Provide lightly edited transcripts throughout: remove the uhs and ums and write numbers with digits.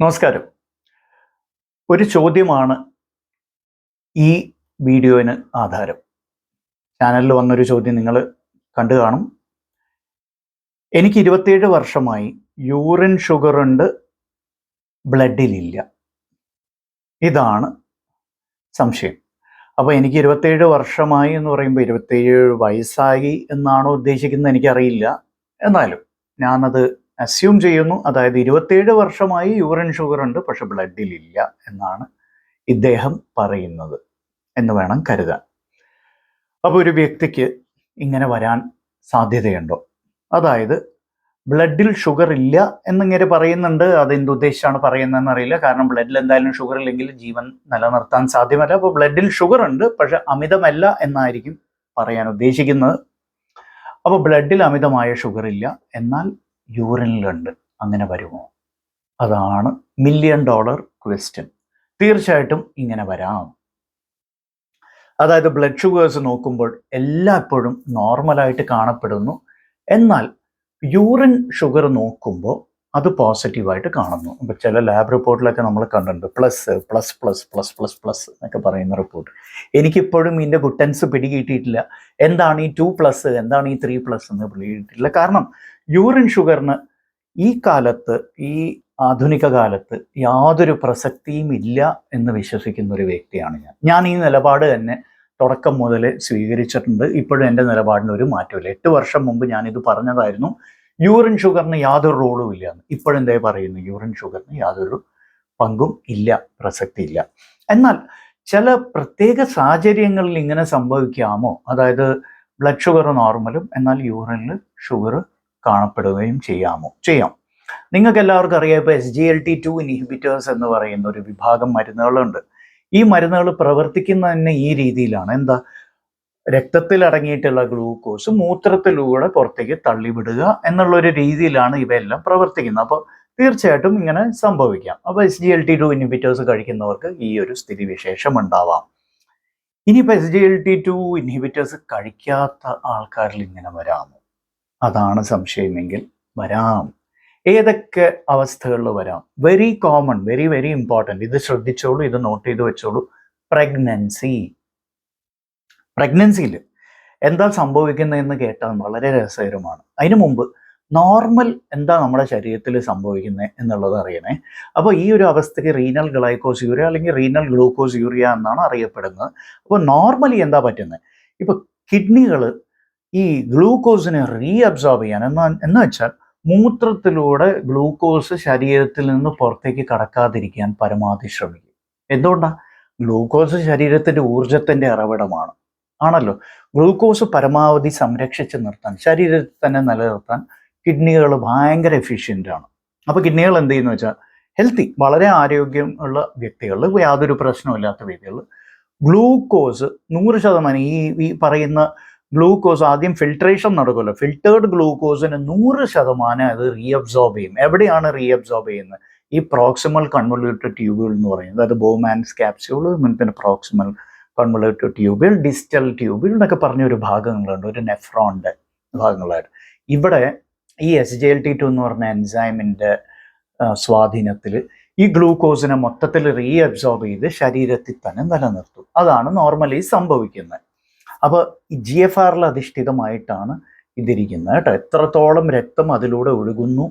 നമസ്കാരം. ഒരു ചോദ്യമാണ് ഈ വീഡിയോന് ആധാരം. ചാനലിൽ വന്നൊരു ചോദ്യം നിങ്ങൾ കണ്ടു കാണും. എനിക്ക് 27 വർഷമായി യൂറിൻ ഷുഗർ ഉണ്ട്, ബ്ലഡിലില്ല. ഇതാണ് സംശയം. അപ്പോൾ എനിക്ക് 27 വർഷമായി എന്ന് പറയുമ്പോൾ 27 വയസ്സായി എന്നാണോ ഉദ്ദേശിക്കുന്നത് എനിക്കറിയില്ല. എന്നാലും ഞാനത് അസ്യൂം ചെയ്യുന്നു. അതായത് 27 വർഷമായി യൂറിൻ ഷുഗർ ഉണ്ട്, പക്ഷെ ബ്ലഡിലില്ല എന്നാണ് ഇദ്ദേഹം പറയുന്നത് എന്ന് വേണം കരുതാൻ. അപ്പോൾ ഒരു വ്യക്തിക്ക് ഇങ്ങനെ വരാൻ സാധ്യതയുണ്ടോ? അതായത് ബ്ലഡിൽ ഷുഗർ ഇല്ല എന്നിങ്ങനെ പറയുന്നുണ്ട്. അതെന്തുദ്ദേശിച്ചാണ് പറയുന്നതെന്ന് അറിയില്ല. കാരണം ബ്ലഡിൽ എന്തായാലും ഷുഗർ ഇല്ലെങ്കിൽ ജീവൻ നിലനിർത്താൻ സാധ്യമല്ല. അപ്പോൾ ബ്ലഡിൽ ഷുഗർ ഉണ്ട്, പക്ഷെ അമിതമല്ല എന്നായിരിക്കും പറയാൻ ഉദ്ദേശിക്കുന്നത്. അപ്പോൾ ബ്ലഡിൽ അമിതമായ ഷുഗർ ഇല്ല, എന്നാൽ യൂറിനിലുണ്ട്. അങ്ങനെ വരുമോ? അതാണ് $1 million ക്വസ്റ്റ്യൻ. തീർച്ചയായിട്ടും ഇങ്ങനെ വരാം. അതായത് ബ്ലഡ് ഷുഗേഴ്സ് നോക്കുമ്പോൾ എല്ലായ്പ്പോഴും നോർമലായിട്ട് കാണപ്പെടുന്നു, എന്നാൽ യൂറിൻ ഷുഗർ നോക്കുമ്പോൾ അത് പോസിറ്റീവായിട്ട് കാണുന്നു. അപ്പോൾ ചില ലാബ് റിപ്പോർട്ടിലൊക്കെ നമ്മൾ കണ്ടിട്ടുണ്ട് plus plus plus plus plus plus എന്നൊക്കെ പറയുന്ന റിപ്പോർട്ട്. എനിക്കിപ്പോഴും ഇതിൻ്റെ ഗുട്ടൻസ് പിടികിട്ടിയിട്ടില്ല. എന്താണ് ഈ 2+, എന്താണ് ഈ 3+ എന്ന് പിടികിട്ടിയിട്ടില്ല. കാരണം യൂറിൻ ഷുഗറിന് ഈ കാലത്ത്, ഈ ആധുനിക കാലത്ത് യാതൊരു പ്രസക്തിയും ഇല്ല എന്ന് വിശ്വസിക്കുന്ന ഒരു വ്യക്തിയാണ് ഞാൻ ഈ നിലപാട് തന്നെ തുടക്കം മുതൽ സ്വീകരിച്ചിട്ടുണ്ട്. ഇപ്പോഴും എൻ്റെ നിലപാടിന് ഒരു മാറ്റമില്ല. 8 വർഷം മുമ്പ് ഞാനിത് പറഞ്ഞതായിരുന്നു, യൂറിൻ ഷുഗറിന് യാതൊരു റോളും ഇല്ല എന്ന്. ഇപ്പോഴും എന്തേ പറയുന്നു, യൂറിൻ ഷുഗറിന് യാതൊരു പങ്കും ഇല്ല, പ്രസക്തി ഇല്ല. എന്നാൽ ചില പ്രത്യേക സാഹചര്യങ്ങളിൽ ഇങ്ങനെ സംഭവിക്കാമോ? അതായത് ബ്ലഡ് ഷുഗർ നോർമലും എന്നാൽ യൂറിനിൽ ഷുഗർ കാണപ്പെടുകയും ചെയ്യാം. നിങ്ങൾക്ക് എല്ലാവർക്കും അറിയാം, ഇപ്പോൾ SGLT2 ഇൻഹിബിറ്റേഴ്സ് എന്ന് പറയുന്ന ഒരു വിഭാഗം മരുന്നുകളുണ്ട്. ഈ മരുന്നുകൾ പ്രവർത്തിക്കുന്നത് തന്നെ ഈ രീതിയിലാണ്. എന്താ? രക്തത്തിൽ അടങ്ങിയിട്ടുള്ള ഗ്ലൂക്കോസ് മൂത്രത്തിലൂടെ പുറത്തേക്ക് തള്ളിവിടുക എന്നുള്ളൊരു രീതിയിലാണ് ഇവയെല്ലാം പ്രവർത്തിക്കുന്നത്. അപ്പോൾ തീർച്ചയായിട്ടും ഇങ്ങനെ സംഭവിക്കാം. അപ്പോൾ SGLT2 ഇൻഹിബിറ്റേഴ്സ് കഴിക്കുന്നവർക്ക് ഈ ഒരു സ്ഥിതിവിശേഷം ഉണ്ടാവാം. ഇനിയിപ്പോൾ SGLT2 ഇൻഹിബിറ്റേഴ്സ് കഴിക്കാത്ത ആൾക്കാരിൽ ഇങ്ങനെ വരാമോ? അതാണ് സംശയമെങ്കിൽ വരാം. ഏതൊക്കെ അവസ്ഥകളിൽ വരാം? Very common, very very important. ഇത് ശ്രദ്ധിച്ചോളൂ, ഇത് നോട്ട് ചെയ്ത് വെച്ചോളൂ. പ്രഗ്നൻസിയിൽ എന്താ സംഭവിക്കുന്നതെന്ന് കേട്ടാൽ വളരെ രസകരമാണ്. അതിനു മുമ്പ് നോർമൽ എന്താ നമ്മുടെ ശരീരത്തിൽ സംഭവിക്കുന്നത് എന്നുള്ളത് അറിയണേ. അപ്പോൾ ഈ ഒരു അവസ്ഥയ്ക്ക് റീനൽ ഗ്ലൈക്കോസ്യൂറിയ അല്ലെങ്കിൽ റീനൽ ഗ്ലൂക്കോസ്യൂറിയ എന്നാണ് അറിയപ്പെടുന്നത്. അപ്പോൾ നോർമലി എന്താ പറ്റുന്നത്? ഇപ്പോൾ കിഡ്നികൾ ഈ ഗ്ലൂക്കോസിനെ റീഅബ്സോർബ് ചെയ്യാൻ എന്ന് വെച്ചാൽ മൂത്രത്തിലൂടെ ഗ്ലൂക്കോസ് ശരീരത്തിൽ നിന്ന് പുറത്തേക്ക് കടക്കാതിരിക്കാൻ പരമാവധി ശ്രമിക്കും. എന്തുകൊണ്ടാണ്? ഗ്ലൂക്കോസ് ശരീരത്തിൻ്റെ ഊർജത്തിൻ്റെ ഉറവിടമാണ് ആണല്ലോ. ഗ്ലൂക്കോസ് പരമാവധി സംരക്ഷിച്ച് നിർത്താൻ, ശരീരത്തിൽ തന്നെ നിലനിർത്താൻ കിഡ്നികൾ ഭയങ്കര എഫിഷ്യൻ്റ് ആണ്. അപ്പോൾ കിഡ്നികൾ എന്ത് ചെയ്യുന്നു വെച്ചാൽ ഹെൽത്തി, വളരെ ആരോഗ്യമുള്ള വ്യക്തികളിൽ, യാതൊരു പ്രശ്നമില്ലാത്ത വ്യക്തികളിൽ ഗ്ലൂക്കോസ് 100%, ഈ പറയുന്ന ഗ്ലൂക്കോസ് ആദ്യം ഫിൽട്രേഷൻ നടക്കുമല്ലോ, ഫിൽറ്റേർഡ് ഗ്ലൂക്കോസിന് 100% അത് റീഅബ്സോർബ് ചെയ്യും. എവിടെയാണ് റീഅബ്സോർബ് ചെയ്യുന്നത്? ഈ പ്രോക്സിമൽ കൺവല്യൂട്ടഡ് ട്യൂബുകൾ എന്ന് പറയുന്നത്, അതായത് ബോമാൻസ് ക്യാപ്സ്യൂൾ, പിന്നെ പ്രോക്സിമൽ കൺവല്യൂട്ടഡ് ട്യൂബിൾ, ഡിസ്റ്റൽ ട്യൂബിൾ എന്നൊക്കെ പറഞ്ഞൊരു ഭാഗങ്ങളുണ്ട്, ഒരു നെഫ്രോണിൻ്റെ ഭാഗങ്ങളായിട്ട്. ഇവിടെ ഈ SGLT2 എന്ന് പറഞ്ഞ എൻസൈമിൻ്റെ സ്വാധീനത്തിൽ ഈ ഗ്ലൂക്കോസിനെ മൊത്തത്തിൽ റീഅബ്സോർബ് ചെയ്ത് ശരീരത്തിൽ തന്നെ നിലനിർത്തും. അതാണ് നോർമലി സംഭവിക്കുന്നത്. അപ്പോൾ ഈ GFR അധിഷ്ഠിതമായിട്ടാണ് ഇതിരിക്കുന്നത് കേട്ടോ. എത്രത്തോളം രക്തം അതിലൂടെ ഒഴുകുന്നു,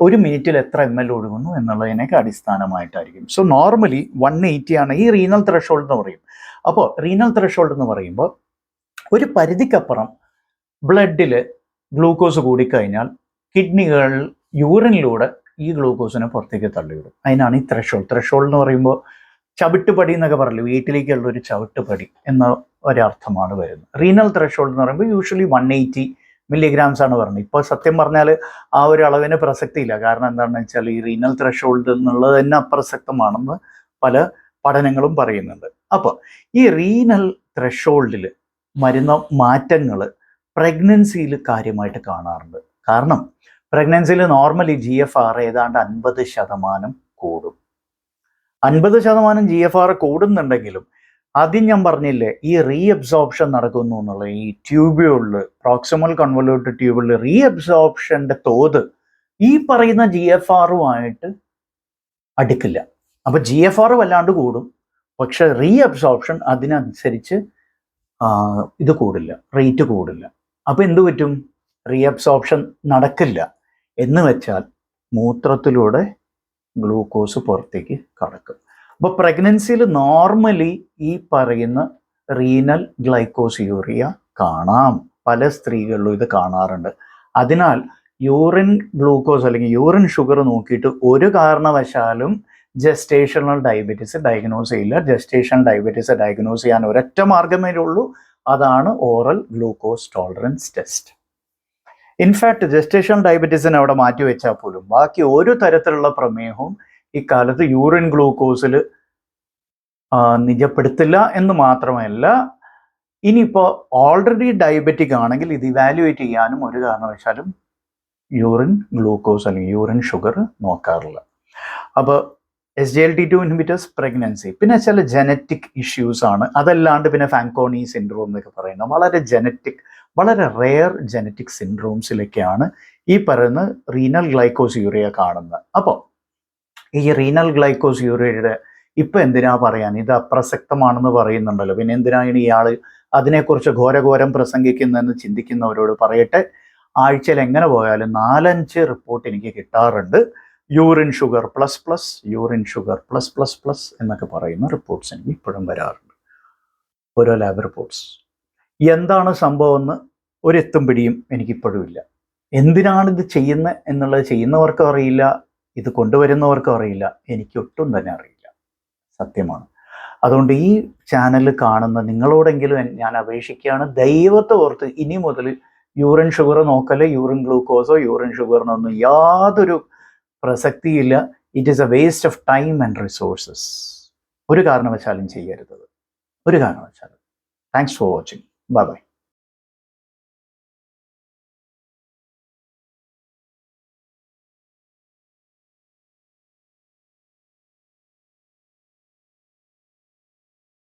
ഒരു മിനിറ്റിൽ എത്ര ml ഒഴുകുന്നു എന്നുള്ളതിനൊക്കെ അടിസ്ഥാനമായിട്ടായിരിക്കും. സോ നോർമലി 180 ആണ് ഈ റീനൽ ത്രെഷോൾഡ് എന്ന് പറയും. അപ്പോൾ റീനൽ ത്രെഷോൾഡ് എന്ന് പറയുമ്പോൾ ഒരു പരിധിക്കപ്പുറം ബ്ലഡിൽ ഗ്ലൂക്കോസ് കൂടിക്കഴിഞ്ഞാൽ കിഡ്നികൾ യൂറിനിലൂടെ ഈ ഗ്ലൂക്കോസിനെ പുറത്തേക്ക് തള്ളിവിടും. അതിനാണ് ഈ ത്രെഷോൾഡ് എന്ന് പറയുമ്പോൾ ചവിട്ടുപടി എന്നൊക്കെ പറയില്ല, വീട്ടിലേക്കുള്ള ഒരു ചവിട്ടുപടി എന്ന ഒരർത്ഥമാണ് വരുന്നത്. റീനൽ ത്രെഷോൾഡ് എന്ന് പറയുമ്പോൾ യൂഷ്വലി 180 milligrams ആണ് പറഞ്ഞത്. ഇപ്പോൾ സത്യം പറഞ്ഞാൽ ആ ഒരു അളവിന് പ്രസക്തിയില്ല. കാരണം എന്താണെന്ന് വെച്ചാൽ ഈ റീനൽ ത്രെഷോൾഡ് എന്നുള്ളത് തന്നെ അപ്രസക്തമാണെന്ന് പല പഠനങ്ങളും പറയുന്നുണ്ട്. അപ്പോൾ ഈ റീനൽ ത്രെഷോൾഡിൽ വരുന്ന മാറ്റങ്ങൾ പ്രഗ്നൻസിയിൽ കാര്യമായിട്ട് കാണാറുണ്ട്. കാരണം പ്രഗ്നൻസിയിൽ നോർമലി GFR ഏതാണ്ട് 50% കൂടും. 50% GFR കൂടുന്നുണ്ടെങ്കിലും ആദ്യം ഞാൻ പറഞ്ഞില്ലേ, ഈ റീഅബ്സോർപ്ഷൻ നടക്കുന്നു എന്നുള്ള ഈ ട്യൂബ്യൂളിൽ, പ്രോക്സിമൽ കൺവല്യൂട്ടഡ് ട്യൂബിളിൽ റീഅബ്സോർപ്ഷൻ്റെ തോത് ഈ പറയുന്ന GFRുമായിട്ട് അടുക്കില്ല. അപ്പോൾ GFR വല്ലാണ്ട് കൂടും, പക്ഷെ റീഅബ്സോർപ്ഷൻ അതിനനുസരിച്ച് ഇത് കൂടില്ല, റേറ്റ് കൂടില്ല. അപ്പോൾ എന്ത് പറ്റും? റീഅബ്സോർപ്ഷൻ നടക്കില്ല എന്ന് വെച്ചാൽ മൂത്രത്തിലൂടെ ഗ്ലൂക്കോസ് പുറത്തേക്ക് കടക്കും. അപ്പോൾ പ്രഗ്നൻസിയിൽ നോർമലി ഈ പറയുന്ന റീനൽ ഗ്ലൈക്കോസിയൂറിയ കാണാം, പല സ്ത്രീകളിലും ഇത് കാണാറുണ്ട്. അതിനാൽ യൂറിൻ ഗ്ലൂക്കോസ് അല്ലെങ്കിൽ യൂറിൻ ഷുഗർ നോക്കിയിട്ട് ഒരു കാരണവശാലും ജസ്റ്റേഷണൽ ഡയബറ്റീസ് ഡയഗ്നോസ് ചെയ്യില്ല. ജസ്റ്റേഷണൽ ഡയബറ്റീസ് ഡയഗ്നോസ് ചെയ്യാൻ ഒരൊറ്റ മാർഗമേ ഉള്ളൂ, അതാണ് oral glucose tolerance test. In fact gestational ഡയബറ്റീസിനെ അവിടെ മാറ്റി വെച്ചാൽ പോലും ബാക്കി ഒരു തരത്തിലുള്ള പ്രമേഹവും ഇക്കാലത്ത് യൂറിൻ ഗ്ലൂക്കോസിൽ നിജപ്പെടുത്തില്ല എന്ന് മാത്രമല്ല, ഇനിയിപ്പോൾ ഓൾറെഡി ഡയബറ്റിക് ആണെങ്കിൽ ഇത് ഇവാലുവേറ്റ് ചെയ്യാനും ഒരു കാരണവശാലും യൂറിൻ ഗ്ലൂക്കോസ് അല്ലെങ്കിൽ യൂറിൻ ഷുഗർ നോക്കാറില്ല. അപ്പോൾ SGLT2 ഇൻഹിബിറ്റേഴ്സ് പ്രഗ്നൻസി, പിന്നെ ചില ജനറ്റിക് ഇഷ്യൂസ് ആണ്. അതല്ലാണ്ട് പിന്നെ ഫാങ്കോണി സിൻഡ്രോം എന്നൊക്കെ പറയുന്ന വളരെ റെയർ ജനറ്റിക് സിൻഡ്രോംസിലൊക്കെയാണ് ഈ പറയുന്ന റീനൽ ഗ്ലൈക്കോസിയൂറിയ കാണുന്നത്. അപ്പോൾ ഈ റീനൽ ഗ്ലൈക്കോസിയൂറിയയുടെ ഇപ്പം എന്തിനാ പറയാൻ, ഇത് അപ്രസക്തമാണെന്ന് പറയുന്നുണ്ടല്ലോ, പിന്നെ എന്തിനാണ് ഇയാൾ അതിനെക്കുറിച്ച് ഘോരഘോരം പ്രസംഗിക്കുന്നതെന്ന് ചിന്തിക്കുന്നവരോട് പറയട്ടെ, ആഴ്ചയിൽ എങ്ങനെ പോയാലും 4-5 റിപ്പോർട്ട് എനിക്ക് കിട്ടാറുണ്ട്. യൂറിൻ ഷുഗർ ++, യൂറിൻ ഷുഗർ +++ എന്നൊക്കെ പറയുന്ന റിപ്പോർട്ട്സ് എനിക്ക് ഇപ്പോഴും വരാറുണ്ട്, ഓരോ ലാബ് റിപ്പോർട്ട്സ്. എന്താണ് സംഭവം എന്ന് ഒരെത്തും പിടിയും എനിക്കിപ്പോഴും ഇല്ല. എന്തിനാണ് ഇത് ചെയ്യുന്നത് എന്നുള്ളത് ചെയ്യുന്നവർക്കും അറിയില്ല, ഇത് കൊണ്ടുവരുന്നവർക്കും അറിയില്ല, എനിക്കൊട്ടും തന്നെ അറിയില്ല, സത്യമാണ്. അതുകൊണ്ട് ഈ ചാനൽ കാണുന്ന നിങ്ങളോടെങ്കിലും ഞാൻ അപേക്ഷിക്കുകയാണ്, ദൈവത്തെ ഓർത്ത് ഇനി മുതൽ യൂറിൻ ഷുഗർ നോക്കല്, യൂറിൻ ഗ്ലൂക്കോസോ യൂറിൻ ഷുഗറിനൊന്നും യാതൊരു പ്രസക്തിയില്ല. It is A waste of time and resources. ഒരു കാരണവശാലും ചെയ്യരുത്, ഒരു കാരണവശാലും. Thanks for watching. Bye bye.